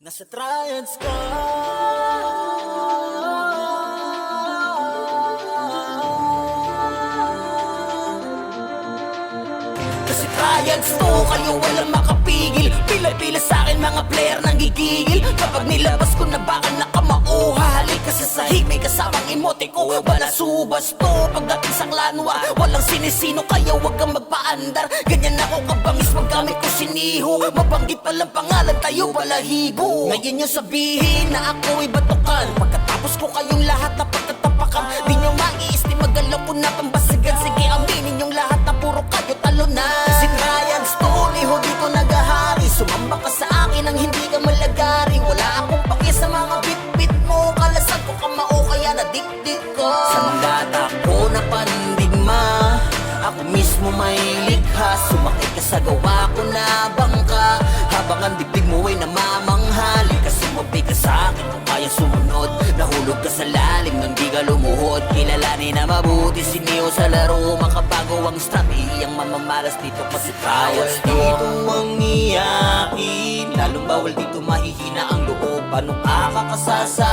Nasa triads ka. Kasi triads to, kayo walang makapigil. Pila-pila sa'kin mga player nang gigigil. Kapag nilabas ko na baka nakamauha. Halik kasi sa hig, may kasamang emote ko. Balasubas to, pagdating sa klanwa walang sinisino, kaya wag kang magpaandar. Ganyan ako kabangis, maggamit ko siniho. Mabanggit palang pangalan, tayo balahibo. Ngayon yung sabihin na ako'y batukan. Pagkatapos ko kayong lahat na pagtatapakan. Di nyo maiisti, magalaw ko na pambasagan. Sige, aminin yung lahat na puro kayo talunan. Kasi triads to, liho dito nagahari. Sumamba ka sa akin ang hindi ka malagari. Wala akong paki sa mga bit-bit mo. Kalasan ko kamao, kaya nadikdik ko. Sandata ko na pandigma, ako mismo may likha. Sumakit ka sa gawa ko na bangka, habang ang dibdib mo ay namamanghali. Kasi mabi ka sa akin kung kaya sumunod. Nahulog ka sa lalim nang di ka lumuhod. Kilalanin na mabuti si Neo sa laro. Makabago ang stratehiyang mamamalas dito. Kasi trials dito mangiyakin. Lalong bawal dito mahihina ang loob. Paano kakakasa sa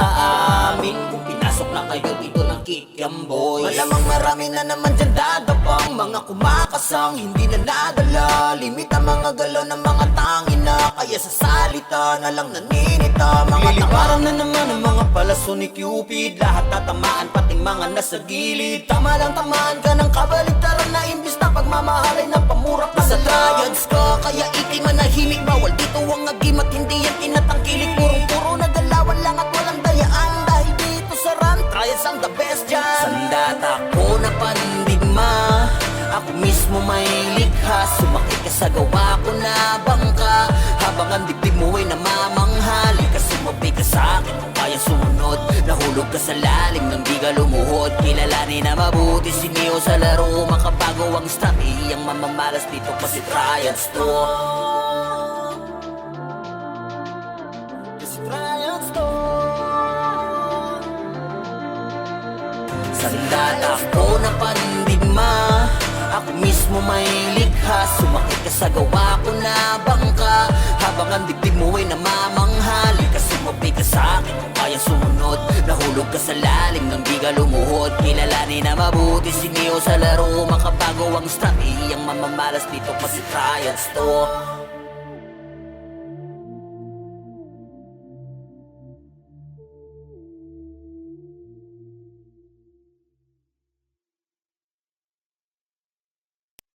amin kung pinasok na kayo dito ng kikyamboy? Malamang marami na naman dyan dadapang mga kumakasang hindi na nadala. Limit ang mga galaw ng mga tangin na kaya sa salita na lang naninita. Mga tamaran na naman ang mga palaso ni Cupid. Lahat tatamaan pating mga nasa gilid. Tama lang tamaan ka ng kabaligtaran na imbis na pagmamahalay ng pamura pa sa triads ka. Kaya ikay manahimik, bawal dito ang agim at hindi yan tinatangkilik. Purong-puro na galawan lang at walang dayaan. Dahil dito sa run, triads ang the best dyan. Sandata ko na pandigma, ako mismo may likha. Sumakit ka sa gawa ko na bangka, habang ang dibdib mo ay namamanghali. Kasi mabi ka sa akin kung kaya sumunod. Nahulog ka sa lalim nang di ka lumuhod. Kilalanin na mabuti si Neo sa laro. Makabago ang stratehiyang mamamalas dito. Kasi triads to. Kasi triads to. Sandata ko na pandigma, ako mismo may likha. Sumakit ka sa gawa ko na bangka, habang ang dibdib mo ay namamanghali. Kasi mabi ka sa akin kung kaya sumunod. Nahulog ka sa lalim nang di ka lumuhod. Kilalanin na mabuti si Neo sa laro. Makabago ang stratehiyang mamamalas dito. Kasi triads to.